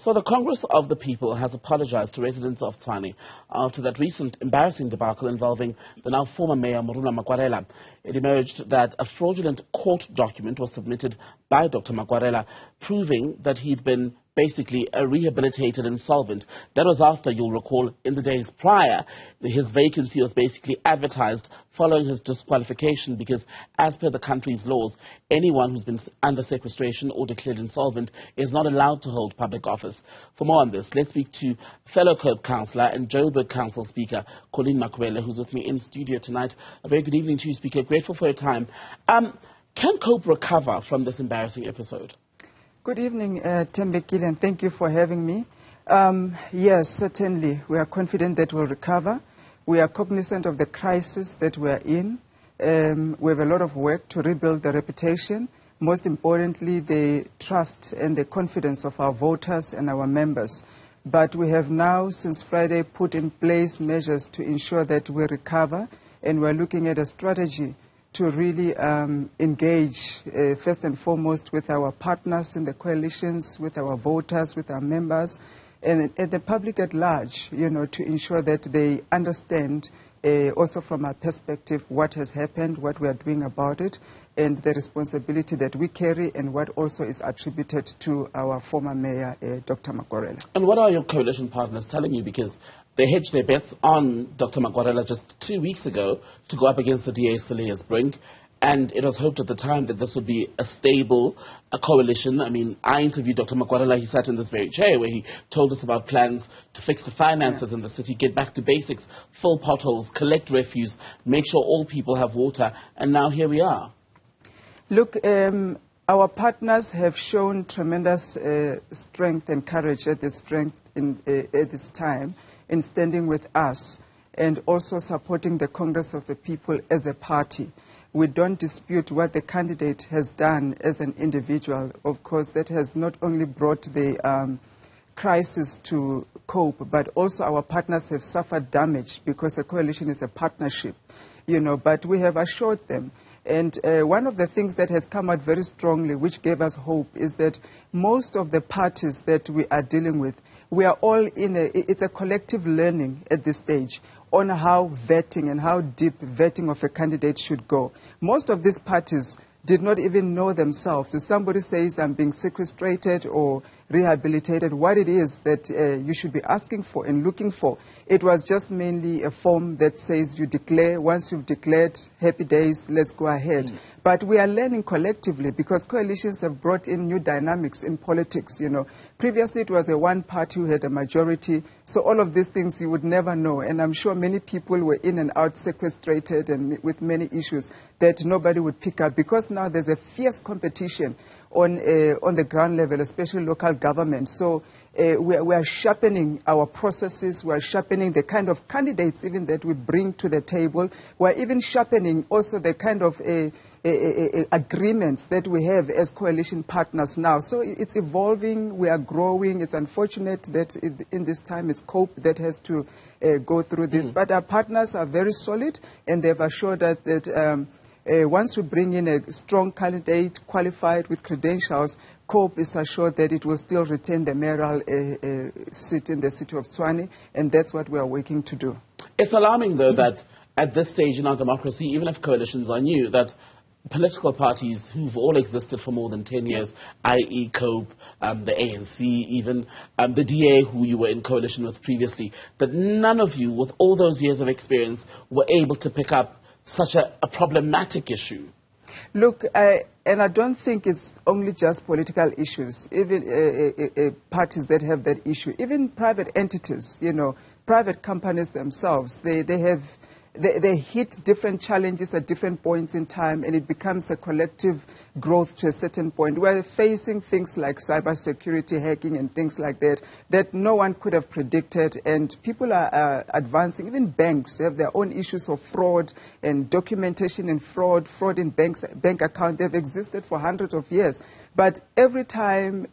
So the Congress of the People has apologized to residents of Tshwane after that recent embarrassing debacle involving the now former mayor Murunwa Makwarela. It emerged that a fraudulent court document was submitted by Dr. Makwarela proving that he'd been basically a rehabilitated insolvent. That was after, you'll recall, in the days prior, his vacancy was basically advertised following his disqualification because, as per the country's laws, anyone who's been under sequestration or declared insolvent is not allowed to hold public office. For more on this, let's speak to fellow COPE councillor and Joburg Council Speaker, Colleen Makhubele, who's with me in studio tonight. A very good evening to you, Speaker. Grateful for your time. Can COPE recover from this embarrassing episode? Good evening, Tembekile, and thank you for having me. Yes, certainly. We are confident that we'll recover. We are cognizant of the crisis that we are in. We have a lot of work to rebuild the reputation. Most importantly, the trust and the confidence of our voters and our members. But we have now, since Friday, put in place measures to ensure that we recover, and we're looking at a strategy to really engage, first and foremost, with our partners in the coalitions, with our voters, with our members, and the public at large, you know, to ensure that they understand, also from our perspective, what has happened, what we are doing about it, and the responsibility that we carry, and what also is attributed to our former mayor, Dr. Makwarela. And what are your coalition partners telling you? Because they hedged their bets on Dr. Makwarela just 2 weeks ago to go up against the DA Saleha's Brink, and it was hoped at the time that this would be a stable coalition. I mean, I interviewed Dr. Makwarela. He sat in this very chair where he told us about plans to fix the finances in the city, get back to basics, fill potholes, collect refuse, make sure all people have water, and now here we are. Look, our partners have shown tremendous strength and courage at this time in standing with us and also supporting the Congress of the People as a party. We don't dispute what the candidate has done as an individual. Of course, that has not only brought the crisis to COPE, but also our partners have suffered damage because a coalition is a partnership, you know, but we have assured them. And one of the things that has come out very strongly, which gave us hope, is that most of the parties that we are dealing with, we are all it's a collective learning at this stage on how vetting and how deep vetting of a candidate should go. Most of these parties did not even know themselves. If somebody says I'm being sequestrated or rehabilitated, what it is that you should be asking for and looking for. It was just mainly a form that says you declare. Once you've declared, happy days, let's go ahead. But we are learning collectively because coalitions have brought in new dynamics in politics, you know. Previously it was a one party who had a majority, so all of these things you would never know. And I'm sure many people were in and out sequestrated and with many issues that nobody would pick up because now there's a fierce competition on the ground level, especially local government. So we are sharpening our processes. We are sharpening the kind of candidates even that we bring to the table. We are even sharpening also the kind of agreements that we have as coalition partners now. So it's evolving. We are growing. It's unfortunate that in this time it's COPE that has to go through this. But our partners are very solid, and they've assured us that once we bring in a strong candidate qualified with credentials, COPE is assured that it will still retain the mayoral seat in the city of Tshwane, and that's what we are working to do. It's alarming, though, that at this stage in our democracy, even if coalitions are new, that political parties who've all existed for more than 10 years, i.e. COPE, the ANC even, the DA who you were in coalition with previously, that none of you with all those years of experience were able to pick up such a problematic issue. Look, and I don't think it's only just political issues, even parties that have that issue, even private entities, you know, private companies themselves, they hit different challenges at different points in time, and it becomes a collective growth to a certain point. We're facing things like cybersecurity, hacking, and things like that no one could have predicted, and people are advancing. Even banks have their own issues of fraud and documentation and fraud in bank accounts. They've existed for hundreds of years. But every time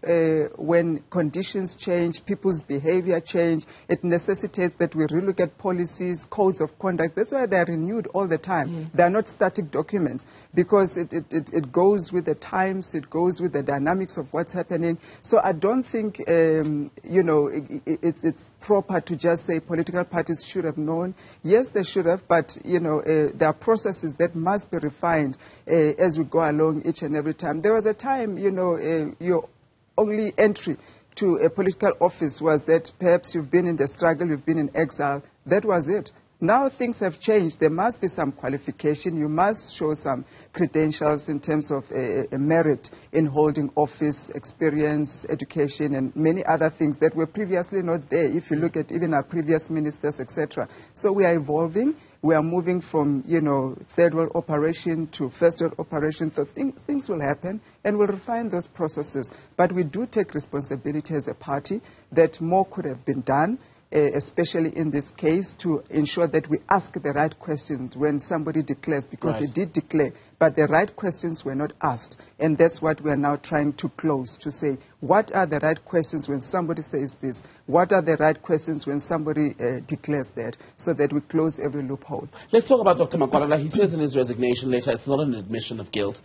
when conditions change, people's behavior change, it necessitates that we relook at policies, codes of conduct. That's why they're renewed all the time. They're not static documents, because it goes with the times, it goes with the dynamics of what's happening. So I don't think, it's proper to just say political parties should have known. Yes, they should have, but, there are processes that must be refined as we go along each and every time. There was a time, your only entry to a political office was that perhaps you've been in the struggle, you've been in exile. That was it. Now things have changed. There must be some qualification. You must show some credentials in terms of a merit in holding office, experience, education, and many other things that were previously not there, if you look at even our previous ministers, etc. So we are evolving. We are moving from, third world operation to first world operation. So things will happen, and we'll refine those processes. But we do take responsibility as a party that more could have been done, especially in this case, to ensure that we ask the right questions when somebody declares, because he did declare, but the right questions were not asked. And that's what we are now trying to close, to say, what are the right questions when somebody says this? What are the right questions when somebody declares that, so that we close every loophole? Let's talk about Dr. Makwarela. He says in his resignation letter it's not an admission of guilt.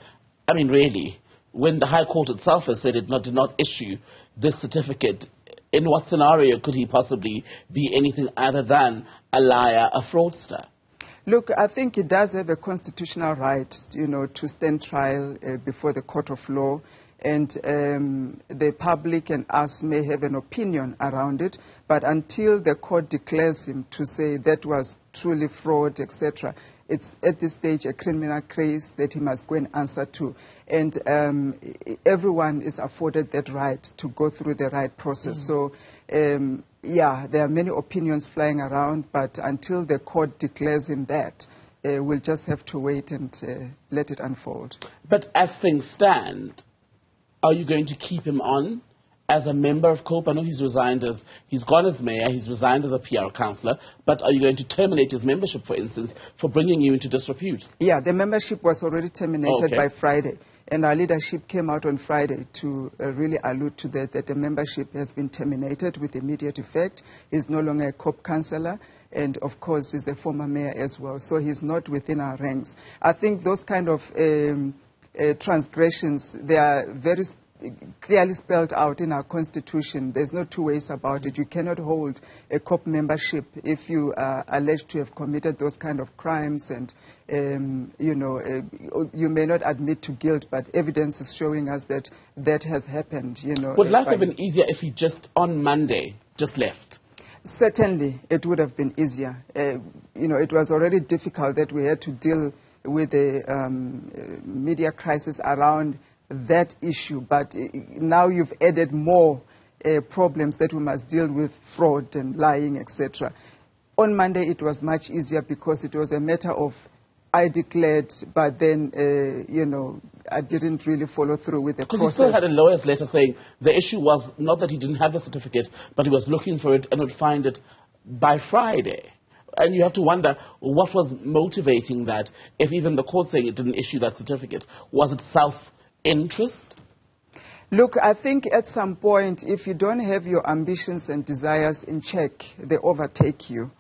I mean, really, when the High Court itself has said it did not issue this certificate, in what scenario could he possibly be anything other than a liar, a fraudster? Look, I think he does have a constitutional right, to stand trial before the court of law, and the public and us may have an opinion around it, but until the court declares him to say that was truly fraud, etc., it's at this stage a criminal case that he must go and answer to. And everyone is afforded that right to go through the right process. So, yeah, there are many opinions flying around, but until the court declares him that, we'll just have to wait and let it unfold. But as things stand, are you going to keep him on as a member of COPE? I know he's gone as mayor, he's resigned as a PR councillor, but are you going to terminate his membership, for instance, for bringing you into disrepute? Yeah, the membership was already terminated by Friday. And our leadership came out on Friday to really allude to that the membership has been terminated with immediate effect. He's no longer a COPE councillor, and of course he's the former mayor as well. So he's not within our ranks. I think those kind of transgressions, they are very clearly spelled out in our constitution. There's no two ways about it. You cannot hold a COPE membership if you are alleged to have committed those kind of crimes, and you may not admit to guilt, but evidence is showing us that that has happened. Would life have been easier if he just on Monday just left? Certainly, it would have been easier. It was already difficult that we had to deal with the media crisis around that issue, but now you've added more problems that we must deal with, fraud and lying, etc. On Monday it was much easier because it was a matter of I declared, but then, I didn't really follow through with the process. Because he still had a lawyer's letter saying the issue was not that he didn't have the certificate, but he was looking for it and would find it by Friday. And you have to wonder what was motivating that, if even the court saying it didn't issue that certificate. Was it self-interest? Look, I think at some point, if you don't have your ambitions and desires in check, they overtake you.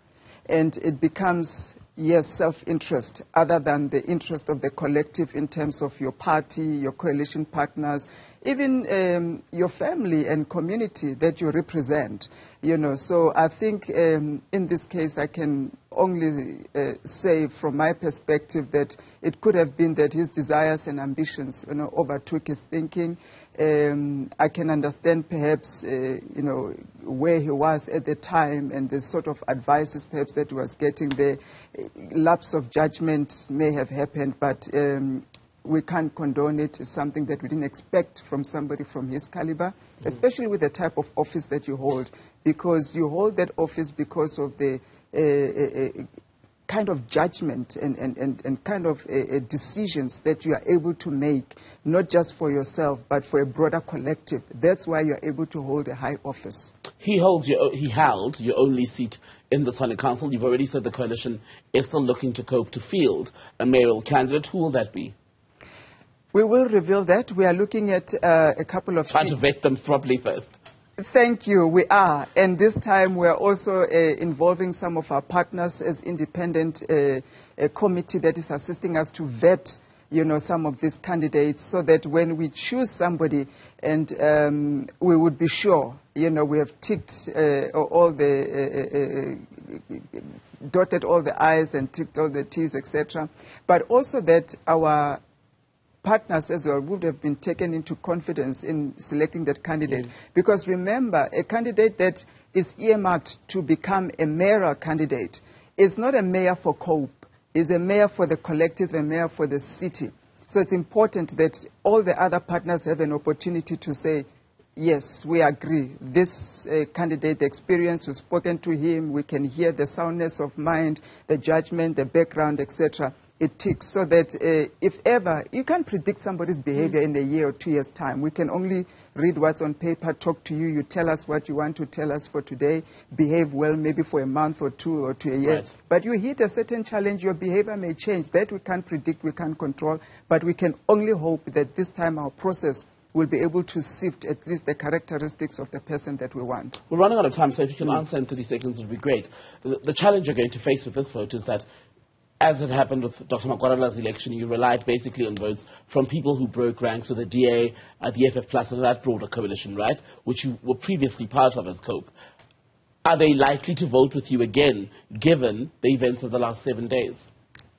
And it becomes, yes, self-interest, other than the interest of the collective in terms of your party, your coalition partners, even your family and community that you represent. So I think in this case I can only say from my perspective that it could have been that his desires and ambitions overtook his thinking. I can understand perhaps where he was at the time and the sort of advices perhaps that he was getting. The lapse of judgment may have happened, but we can't condone it. It's something that we didn't expect from somebody from his caliber, especially with the type of office that you hold, because you hold that office because of the kind of judgment and kind of decisions that you are able to make, not just for yourself, but for a broader collective. That's why you're able to hold a high office. He held your only seat in the Tshwane Council. You've already said the coalition is still looking to cope to field a mayoral candidate. Who will that be? We will reveal that. We are looking at a couple of... Trying to vet them properly first. Thank you, we are. And this time we are also involving some of our partners as independent committee that is assisting us to vet, some of these candidates, so that when we choose somebody, and we would be sure, we have ticked all the, dotted all the I's and ticked all the T's, etc. But also that our partners as well would have been taken into confidence in selecting that candidate. Because remember, a candidate that is earmarked to become a mayoral candidate is not a mayor for Cope, is a mayor for the collective, a mayor for the city. So it's important that all the other partners have an opportunity to say, yes, we agree. This candidate, the experience, we've spoken to him, we can hear the soundness of mind, the judgment, the background, etc. It ticks, so that if ever, you can't predict somebody's behavior in a year or 2 years' time. We can only read what's on paper, talk to you, you tell us what you want to tell us for today, behave well maybe for a month or two or to a year. Right. But you hit a certain challenge, your behavior may change. That we can't predict, we can't control, but we can only hope that this time our process will be able to sift at least the characteristics of the person that we want. We're running out of time, so if you can answer in 30 seconds, it would be great. The challenge you're going to face with this vote is that, as it happened with Dr. Makwarela's election, you relied basically on votes from people who broke ranks with the DA, the FF Plus, and that broader coalition, right, which you were previously part of as COPE. Are they likely to vote with you again, given the events of the last 7 days?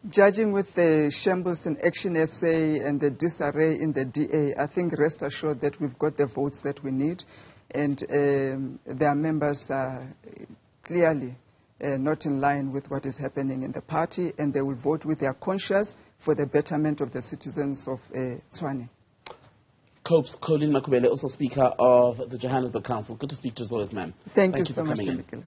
Judging with the shambles and action essay and the disarray in the DA, I think rest assured that we've got the votes that we need, and their members are clearly not in line with what is happening in the party, and they will vote with their conscience for the betterment of the citizens of Tshwane. COPE's Colleen Makhubele, also Speaker of the Johannesburg Council. Good to speak to you as always, ma'am. Thank you for so much, coming in.